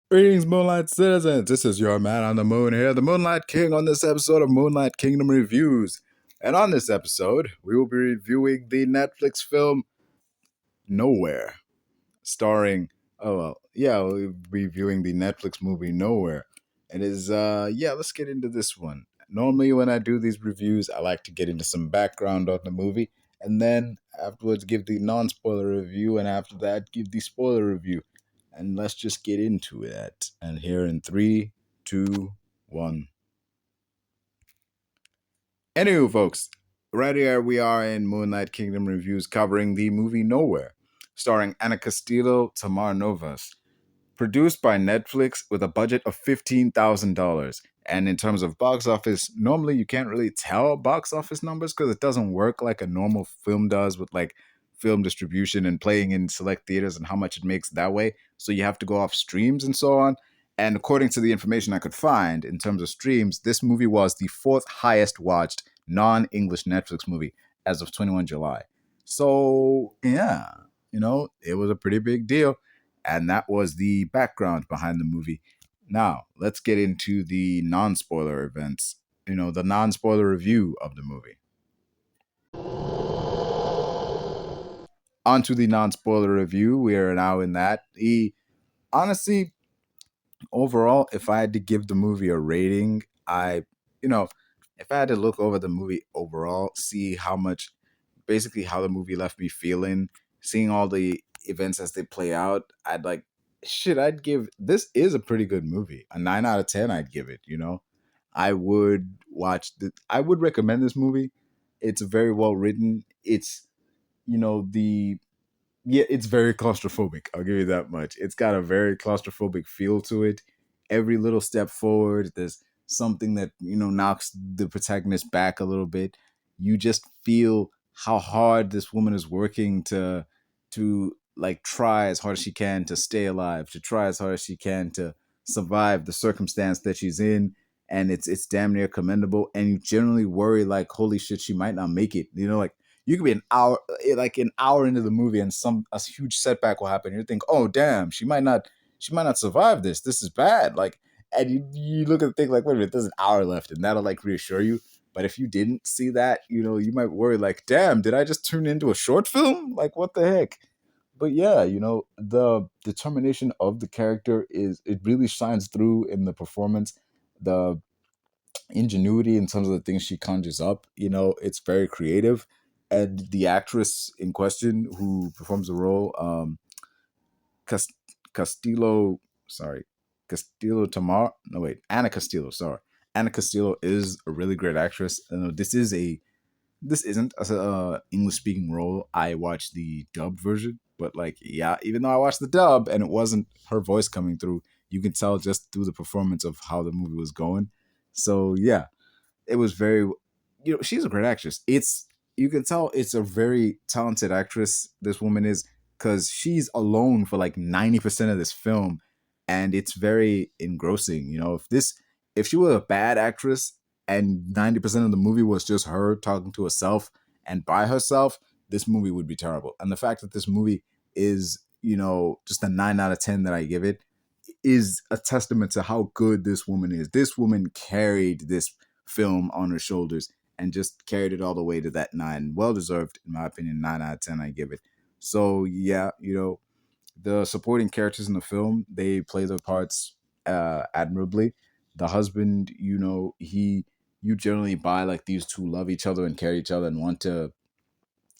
Greetings, Moonlight Citizens. This is your man on the moon here, the Moonlight King, on this episode of Moonlight Kingdom Reviews. And on this episode, we will be reviewing the Netflix film Nowhere, starring, we'll be reviewing the Netflix movie Nowhere. It is, let's get into this one. Normally, when I do these reviews, I like to get into some background on the movie, and then afterwards give the non spoiler review, and after that, give the spoiler review. And let's just get into it. And here in three, two, one. Anywho, folks, right here we are in Moonlight Kingdom Reviews covering the movie Nowhere, starring Anna Castillo, Tamar Novas, produced by Netflix with a budget of $15,000. And in terms of box office, normally you can't really tell box office numbers because it doesn't work like a normal film does with like film distribution and playing in select theaters and how much it makes that way. So you have to go off streams and so on. And according to the information I could find in terms of streams, this movie was the fourth highest watched non-English Netflix movie as of 21 July. So, yeah, it was a pretty big deal. And that was the background behind the movie. Now, let's get into the non spoiler events, the non spoiler review of the movie. On to the non spoiler review. We are now in that. Honestly, overall, if I had to give the movie a rating, if I had to look over the movie overall, see basically how the movie left me feeling, seeing all the events as they play out, I'd give, this is a pretty good movie. A 9 out of 10 I'd give it. I would recommend this movie. It's very well written. It's you know the yeah, it's very claustrophobic. I'll give you that much. It's got a very claustrophobic feel to it. Every little step forward, there's something that knocks the protagonist back a little bit. You just feel how hard this woman is working to like try as hard as she can to stay alive, to try as hard as she can to survive the circumstance that she's in, and it's damn near commendable. And you generally worry like, holy shit, she might not make it. Like you could be an hour into the movie, and a huge setback will happen. You think, oh damn, she might not survive this. This is bad. Like, and you look at the thing like, wait a minute, there's an hour left, and that'll like reassure you. But if you didn't see that, you might worry like, damn, did I just turn into a short film? Like, what the heck? But yeah, the determination of the character it really shines through in the performance. The ingenuity in terms of the things she conjures up. It's very creative. And the actress in question who performs the role, Cas- Castillo, sorry, Castillo Tamar. No, wait, Anna Castillo. Sorry, Anna Castillo is a really great actress. This isn't a English speaking role. I watched the dub version, but like, yeah, even though I watched the dub and it wasn't her voice coming through, you can tell just through the performance of how the movie was going. So yeah, it was very, she's a great actress. You can tell it's a very talented actress, this woman is, because she's alone for like 90% of this film, and it's very engrossing. If she were a bad actress and 90% of the movie was just her talking to herself and by herself, this movie would be terrible. And the fact that this movie is, just a 9 out of 10 that I give it, is a testament to how good this woman is. This woman carried this film on her shoulders and just carried it all the way to that 9. Well deserved, in my opinion. 9 out of 10, I give it. So yeah, the supporting characters in the film, they play their parts admirably. The husband, you generally buy like these two love each other and carry each other and want to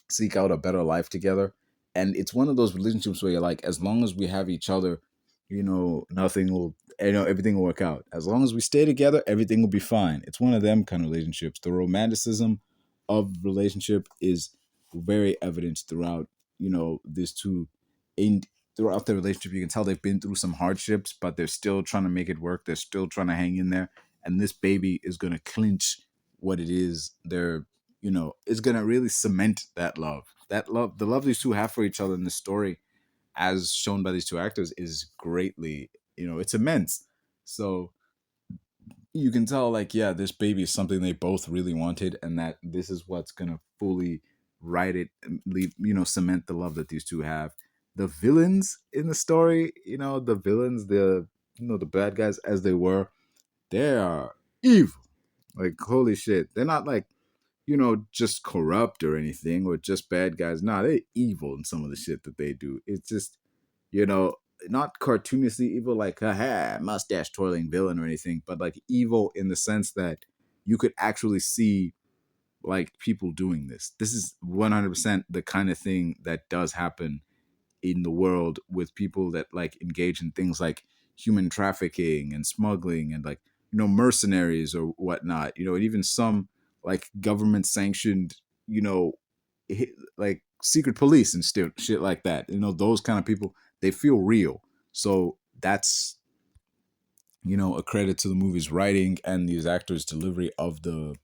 seek out a better life together. And it's one of those relationships where you're like, as long as we have each other, nothing will, everything will work out. As long as we stay together, everything will be fine. It's one of them kind of relationships. The romanticism of relationship is very evident throughout, these two. In throughout their relationship, you can tell they've been through some hardships, but they're still trying to make it work. They're still trying to hang in there. And this baby is going to clinch what it is they're, is going to really cement that love. That love, the love these two have for each other in the story, as shown by these two actors, is greatly, it's immense. So you can tell, like, yeah, this baby is something they both really wanted, and that this is what's gonna fully write it and leave, cement the love that these two have. The villains in the story, the villains, the the bad guys as they were, they are evil. Like holy shit, they're not like just corrupt or anything or just bad guys. Nah, they're evil in some of the shit that they do. It's just you know not cartoonishly evil like haha mustache twirling villain or anything, but like evil in the sense that you could actually see like people doing this. This is 100% the kind of thing that does happen in the world with people that like engage in things like human trafficking and smuggling and like mercenaries or whatnot, and even some like government sanctioned, you know like secret police and still shit like that. Those kind of people, they feel real. So that's a credit to the movie's writing and these actors delivery of the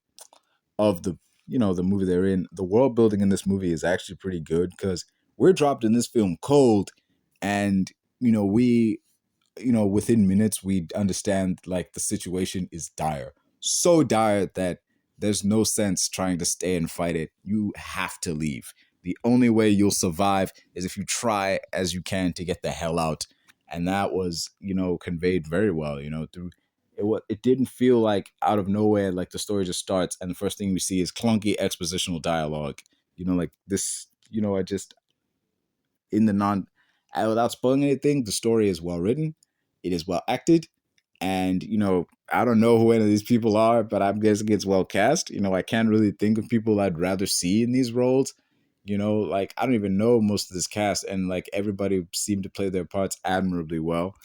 the movie they're in. The world building in this movie is actually pretty good because we're dropped in this film cold, and we within minutes we understand like the situation is dire, so dire that there's no sense trying to stay and fight it. You have to leave. The only way you'll survive is if you try as you can to get the hell out. And that was conveyed very well through it. What it didn't feel like out of nowhere, like the story just starts and the first thing we see is clunky expositional dialogue. Like this. I just in the non Without spoiling anything, the story is well written, it is well acted, and I don't know who any of these people are, but I'm guessing it's well cast. I can't really think of people I'd rather see in these roles. Like I don't even know most of this cast, and like everybody seemed to play their parts admirably well.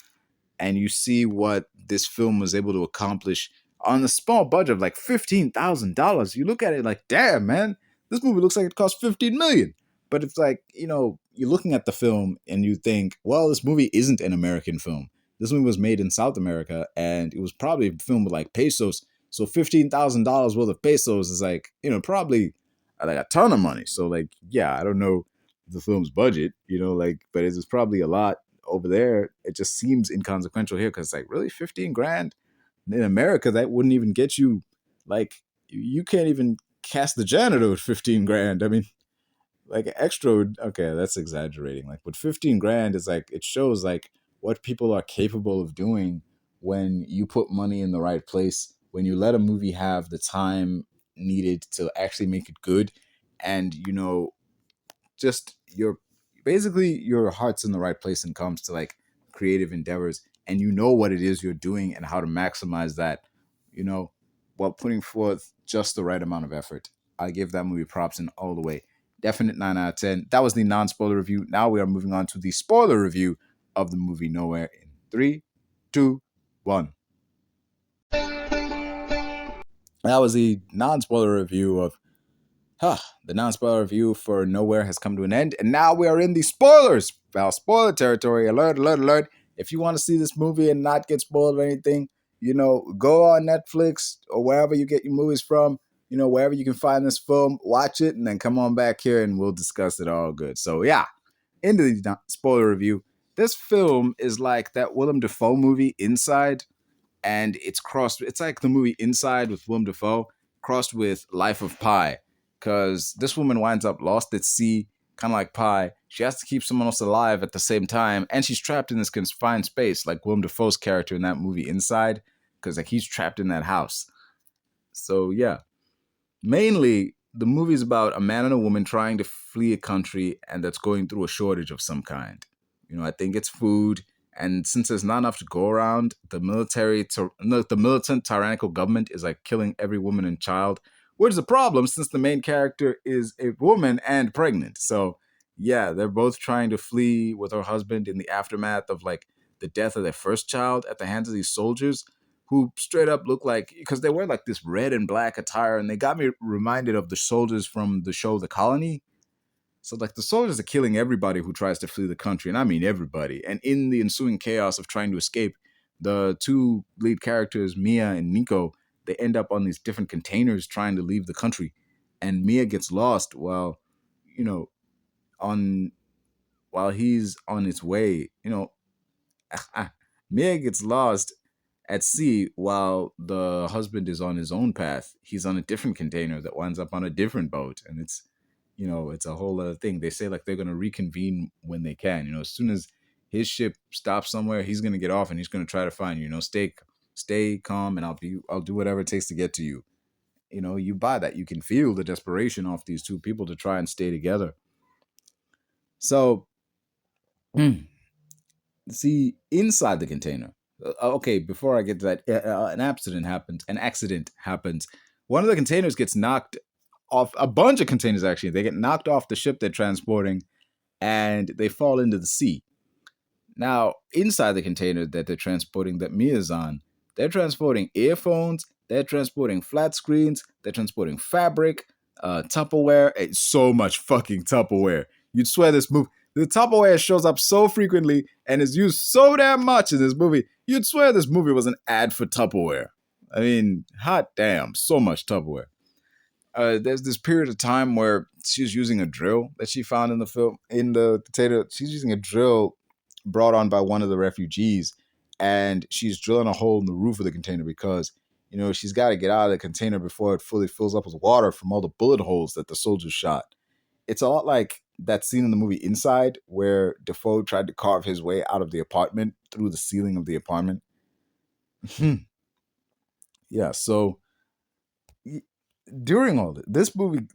And you see what this film was able to accomplish on a small budget of like $15,000. You look at it like, damn, man, this movie looks like it cost 15 million. But it's like, you're looking at the film and you think, well, this movie isn't an American film. This movie was made in South America and it was probably filmed with like pesos. So $15,000 worth of pesos is like, probably like a ton of money. So like, yeah, I don't know the film's budget, like, but it's probably a lot over there. It just seems inconsequential here because like really 15 grand in America that wouldn't even get you like you can't even cast the janitor with 15 grand. I mean, like extra okay, that's exaggerating. Like with 15 grand is like it shows like what people are capable of doing when you put money in the right place, when you let a movie have the time needed to actually make it good, and just your heart's in the right place when it comes to like creative endeavors, and what it is you're doing and how to maximize that you know while putting forth just the right amount of effort. I give that movie props in all the way. Definite 9 out of 10. That was the non-spoiler review. Now we are moving on to the spoiler review of the movie Nowhere in 3, 2, 1. That was the non-spoiler review of the non-spoiler review for Nowhere has come to an end, and now we are in the spoilers. Well, spoiler territory. Alert, alert, alert. If you want to see this movie and not get spoiled or anything, go on Netflix or wherever you get your movies from, wherever you can find this film, watch it, and then come on back here and we'll discuss it all good. So, yeah, into the spoiler review. This film is like that Willem Dafoe movie, Inside, and it's like the movie Inside with Willem Dafoe crossed with Life of Pi, because this woman winds up lost at sea, kind of like Pi. She has to keep someone else alive at the same time, and she's trapped in this confined space like Willem Dafoe's character in that movie Inside, because like he's trapped in that house. So yeah, mainly the movie's about a man and a woman trying to flee a country and that's going through a shortage of some kind. I think it's food, and since there's not enough to go around, the militant tyrannical government is like killing every woman and child, which is a problem since the main character is a woman and pregnant. So yeah, they're both trying to flee with her husband in the aftermath of like the death of their first child at the hands of these soldiers who straight up look like, because they wear like this red and black attire, and they got me reminded of the soldiers from the show The Colony. So like the soldiers are killing everybody who tries to flee the country, and I mean everybody. And in the ensuing chaos of trying to escape, the two lead characters, Mia and Nico, they end up on these different containers trying to leave the country. And Mia gets lost you know, on while he's on his way, Mia gets lost at sea while the husband is on his own path. He's on a different container that winds up on a different boat, and it's a whole other thing. They say like they're gonna reconvene when they can. As soon as his ship stops somewhere, he's gonna get off and he's gonna try to find you. You know, stay calm, and I'll do whatever it takes to get to you. You know, you buy that. You can feel the desperation off these two people to try and stay together. So, see, inside the container. Okay, before I get to that, an accident happens. An accident happens. One of the containers gets knocked off. A bunch of containers actually. They get knocked off the ship they're transporting, and they fall into the sea. Now, inside the container that they're transporting, that Mia's on, they're transporting earphones, they're transporting flat screens, they're transporting fabric, Tupperware. It's so much fucking Tupperware. You'd swear this movie, the Tupperware shows up so frequently and is used so damn much in this movie. You'd swear this movie was an ad for Tupperware. I mean, hot damn, so much Tupperware. There's this period of time where she's using a drill that she found in the film in the potato. She's using a drill brought on by one of the refugees, and she's drilling a hole in the roof of the container because she's got to get out of the container before it fully fills up with water from all the bullet holes that the soldiers shot. It's a lot like that scene in the movie Inside where Defoe tried to carve his way out of the apartment through the ceiling of the apartment. Yeah, so during all this movie,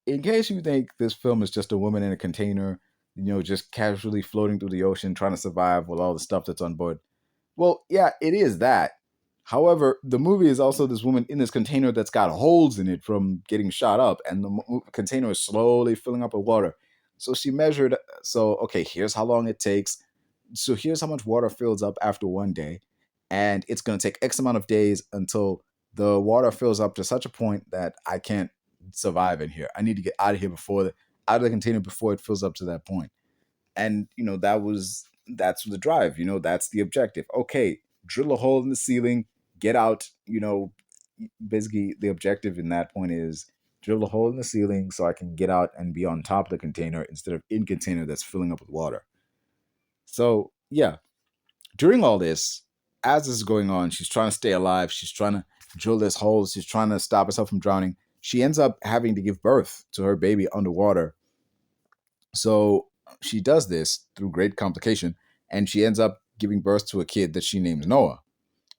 in case you think this film is just a woman in a container, just casually floating through the ocean trying to survive with all the stuff that's on board. Well, yeah, it is that. However, the movie is also this woman in this container that's got holes in it from getting shot up, and the container is slowly filling up with water. So she measured, so, okay, here's how long it takes. So here's how much water fills up after one day. And it's going to take X amount of days until the water fills up to such a point that I can't survive in here. I need to get out of here out of the container before it fills up to that point. And that's the drive. That's the objective. Okay, drill a hole in the ceiling, get out. Basically the objective in that point is drill a hole in the ceiling so I can get out and be on top of the container instead of in container that's filling up with water. So yeah, during all this, as this is going on, she's trying to stay alive. She's trying to drill this hole. She's trying to stop herself from drowning. She ends up having to give birth to her baby underwater. So she does this through great complication, and she ends up giving birth to a kid that she names Noah.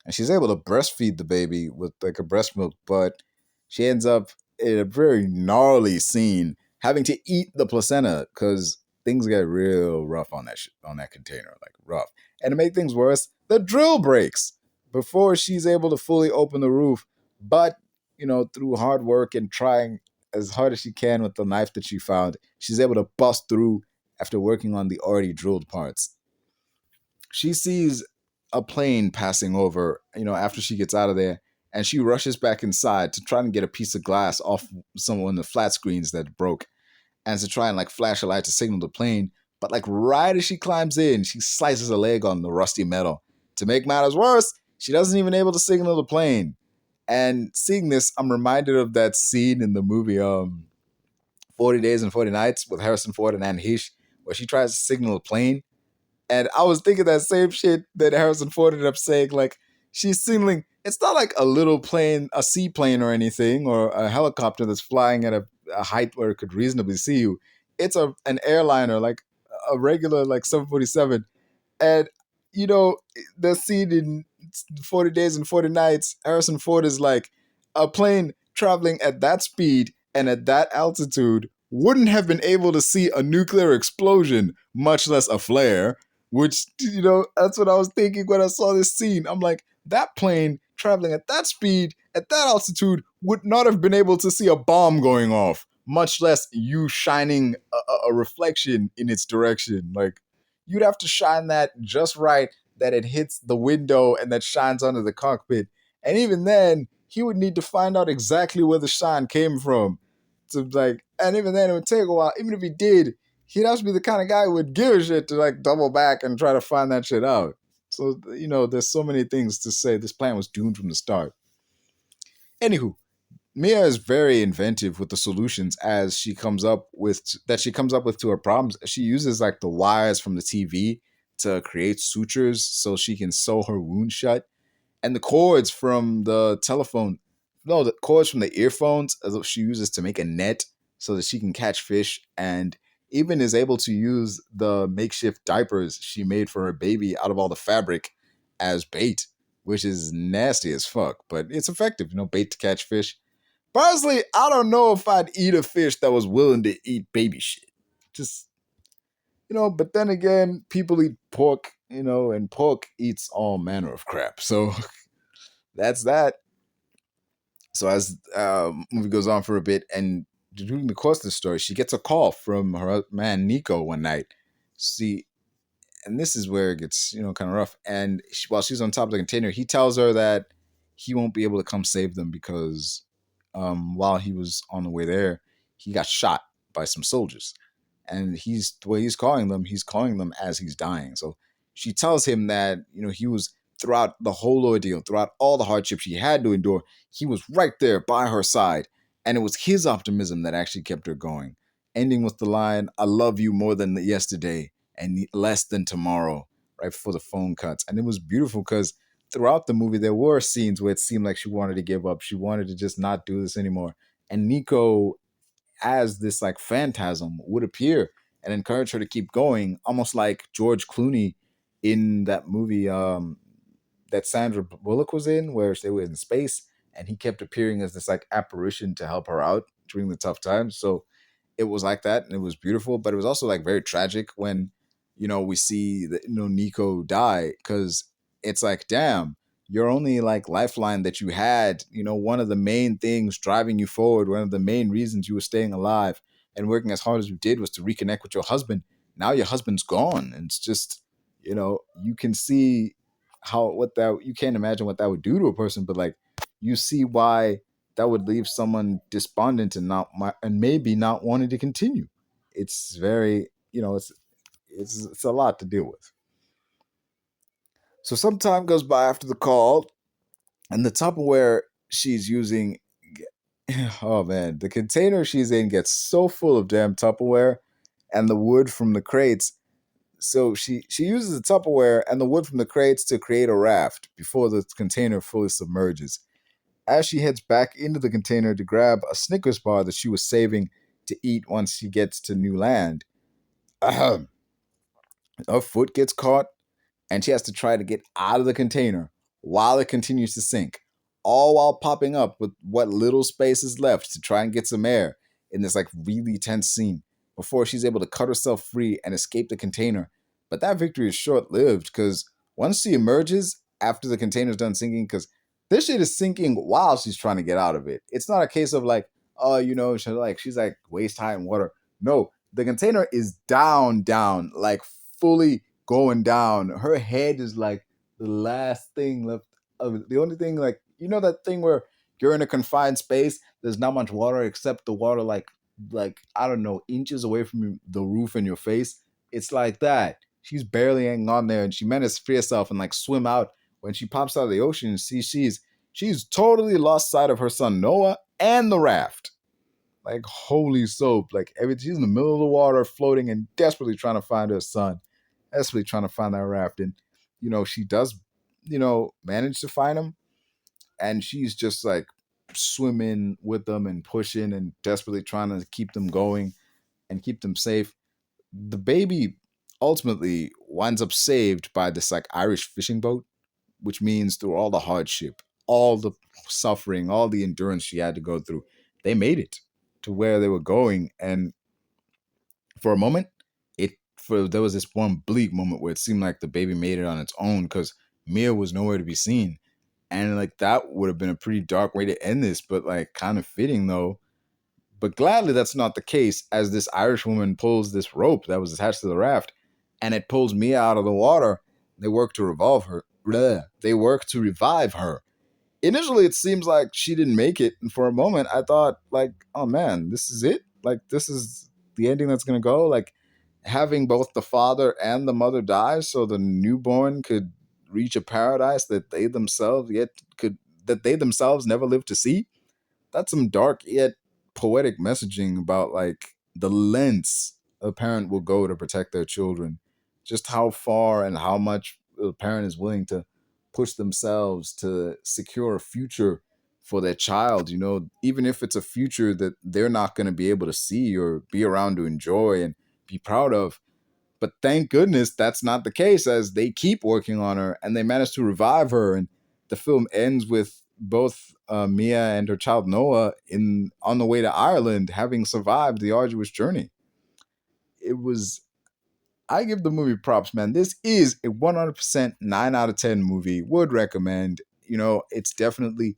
And she's able to breastfeed the baby with like a breast milk, but she ends up in a very gnarly scene having to eat the placenta because things get real rough on that container, like rough. And to make things worse, the drill breaks before she's able to fully open the roof. But through hard work and trying as hard as she can with the knife that she found, she's able to bust through after working on the already drilled parts. She sees a plane passing over, after she gets out of there, and she rushes back inside to try and get a piece of glass off some of the flat screens that broke, and to try and like flash a light to signal the plane. But like right as she climbs in, she slices a leg on the rusty metal. To make matters worse, she doesn't even able to signal the plane. And seeing this, I'm reminded of that scene in the movie 40 Days and 40 Nights with Harrison Ford and Anne Heche, where she tries to signal a plane. And I was thinking that same shit that Harrison Ford ended up saying, like, she's signaling, it's not like a little plane, a seaplane or anything, or a helicopter that's flying at a height where it could reasonably see you. It's an airliner, like a regular, like 747. And, the scene in 40 Days and 40 Nights, Harrison Ford is like, a plane traveling at that speed and at that altitude wouldn't have been able to see a nuclear explosion, much less a flare, which, that's what I was thinking when I saw this scene. I'm like, that plane traveling at that speed, at that altitude, would not have been able to see a bomb going off, much less you shining a reflection in its direction. Like, you'd have to shine that just right that it hits the window and that shines onto the cockpit. And even then, he would need to find out exactly where the shine came from. And even then, it would take a while. Even if he did, he'd have to be the kind of guy who would give a shit to like double back and try to find that shit out. So, there's so many things to say. This plan was doomed from the start. Anywho, Mia is very inventive with the solutions as she comes up with to her problems. She uses like the wires from the TV to create sutures so she can sew her wound shut. And the cords from the cords from the earphones she uses to make a net so that she can catch fish. And even is able to use the makeshift diapers she made for her baby out of all the fabric as bait, which is nasty as fuck, but it's effective, bait to catch fish. Personally, I don't know if I'd eat a fish that was willing to eat baby shit. Just, but then again, people eat pork, and pork eats all manner of crap. So that's that. So as movie goes on for a bit, and during the course of the story, she gets a call from her man Nico one night. See, and this is where it gets kind of rough. And while she's on top of the container, he tells her that he won't be able to come save them because while he was on the way there, he got shot by some soldiers. And he's the way he's calling them as he's dying. So she tells him that he was throughout the whole ordeal, throughout all the hardships she had to endure, he was right there by her side, and it was his optimism that actually kept her going. Ending with the line, "I love you more than yesterday and less than tomorrow," right before the phone cuts. And it was beautiful because throughout the movie there were scenes where it seemed like she wanted to give up, she wanted to just not do this anymore, and Nico, as this like phantasm, would appear and encourage her to keep going, almost like George Clooney in that movie that Sandra Bullock was in, where they were in space, and he kept appearing as this like apparition to help her out during the tough times. So it was like that, and it was beautiful, but it was also like very tragic when we see that Nico die, because it's like, damn, your only like lifeline that you had, one of the main things driving you forward, one of the main reasons you were staying alive and working as hard as you did was to reconnect with your husband. Now your husband's gone, and it's just you can see how what that you can't imagine what that would do to a person, but like you see why that would leave someone despondent and and maybe not wanting to continue. It's very, it's a lot to deal with. So some time goes by after the call, and the Tupperware she's using, oh man, the container she's in gets so full of damn Tupperware and the wood from the crates. So she uses the Tupperware and the wood from the crates to create a raft before the container fully submerges. As she heads back into the container to grab a Snickers bar that she was saving to eat once she gets to new land, her foot gets caught and she has to try to get out of the container while it continues to sink, all while popping up with what little space is left to try and get some air in this like really tense scene before she's able to cut herself free and escape the container. But that victory is short-lived because once she emerges after the container's done sinking, because this shit is sinking while she's trying to get out of it. It's not a case of like, oh, she's like waist high in water. No, the container is down, like fully going down. Her head is like the last thing left of it. The only thing, like, that thing where you're in a confined space, there's not much water except the water like I don't know, inches away from the roof in your face. It's like that. She's barely hanging on there, and she managed to free herself and like swim out. When she pops out of the ocean and sees she's totally lost sight of her son Noah and the raft. Like holy soap. Like she's in the middle of the water floating and desperately trying to find her son, desperately trying to find that raft. And she does manage to find him, and she's just like swimming with them and pushing and desperately trying to keep them going and keep them safe. The baby ultimately winds up saved by this like Irish fishing boat, which means through all the hardship, all the suffering, all the endurance she had to go through, they made it to where they were going. And for a moment, there was this one bleak moment where it seemed like the baby made it on its own because Mia was nowhere to be seen. And like that would have been a pretty dark way to end this, but like kind of fitting though. But gladly that's not the case, as this Irish woman pulls this rope that was attached to the raft and it pulls Mia out of the water. They work to revolve her. They work to revive her. Initially it seems like she didn't make it, and for a moment I thought like, oh man, this is it, like this is the ending that's gonna go, like having both the father and the mother die so the newborn could reach a paradise that they themselves never lived to see. That's some dark yet poetic messaging about like the lengths a parent will go to protect their children, just how far and how much a parent is willing to push themselves to secure a future for their child, even if it's a future that they're not going to be able to see or be around to enjoy. And be proud of. But thank goodness that's not the case, as they keep working on her and they manage to revive her. And the film ends with both Mia and her child Noah in on the way to Ireland, having survived the arduous journey. It was I give the movie props, man. This is a 100% 9 out of 10 movie. Would recommend. It's definitely,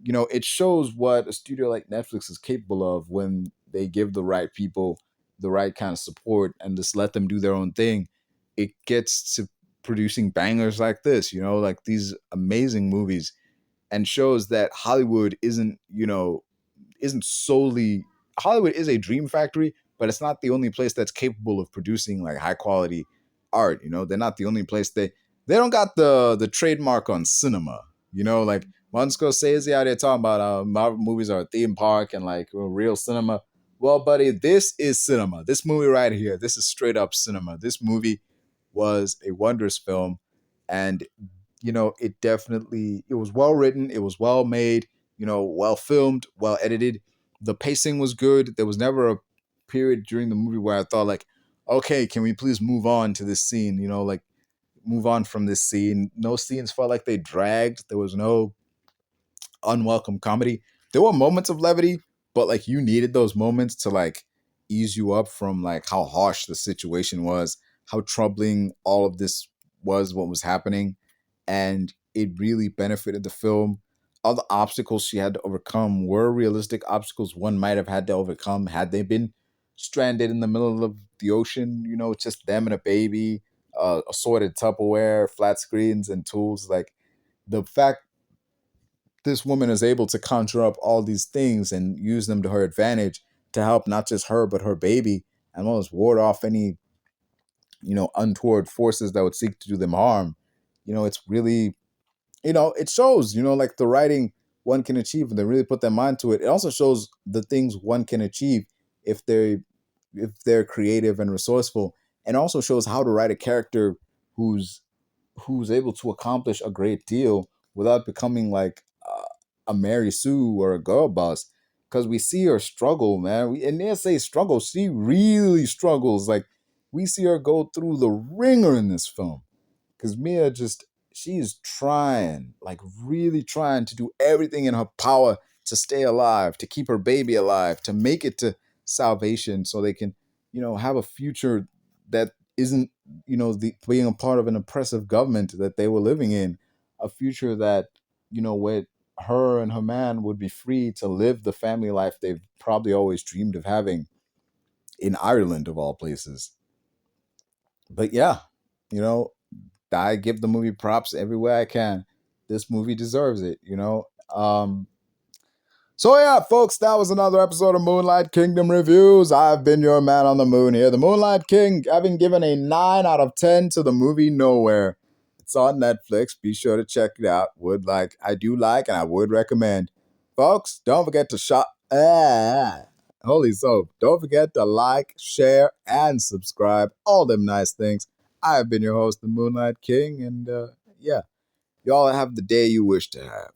it shows what a studio like Netflix is capable of when they give the right people the right kind of support and just let them do their own thing. It gets to producing bangers like this, like these amazing movies, and shows that Hollywood isn't solely Hollywood is a dream factory, but it's not the only place that's capable of producing like high quality art. They're not the only place they don't got the trademark on cinema. Like Martin Scorsese out there talking about Marvel movies are a theme park and like real cinema. Well, buddy, this is cinema. This movie right here, this is straight up cinema. This movie was a wondrous film, and it was well written, it was well made, well filmed, well edited. The pacing was good. There was never a period during the movie where I thought like, okay, can we please move on to this scene? Like move on from this scene. No scenes felt like they dragged. There was no unwelcome comedy. There were moments of levity, but like you needed those moments to like ease you up from like how harsh the situation was, how troubling all of this was, what was happening. And it really benefited the film. All the obstacles she had to overcome were realistic obstacles one might have had to overcome had they been stranded in the middle of the ocean, just them and a baby, assorted Tupperware, flat screens, and tools. Like the fact this woman is able to conjure up all these things and use them to her advantage to help not just her but her baby, and almost ward off any untoward forces that would seek to do them harm. It's really, it shows, like the writing one can achieve and they really put their mind to it. It also shows the things one can achieve if they're creative and resourceful, and also shows how to write a character who's able to accomplish a great deal without becoming like a Mary Sue or a girl boss. Because we see her struggle, man. And they say struggle, she really struggles. Like we see her go through the ringer in this film. Because Mia she's trying, like really trying to do everything in her power to stay alive, to keep her baby alive, to make it to salvation so they can, have a future that isn't, being a part of an oppressive government that they were living in, a future that, where her and her man would be free to live the family life they've probably always dreamed of having in Ireland, of all places. But yeah, you know, I give the movie props everywhere I can. This movie deserves it. So yeah, folks, that was another episode of Moonlight Kingdom Reviews. I've been your man on the moon here, the Moonlight King, having given a 9 out of 10 to the movie Nowhere. It's on Netflix. Be sure to check it out. I do like, and I would recommend. Folks, don't forget to holy soap. Don't forget to like, share, and subscribe. All them nice things. I've been your host, the Moonlight King, and yeah, y'all have the day you wish to have.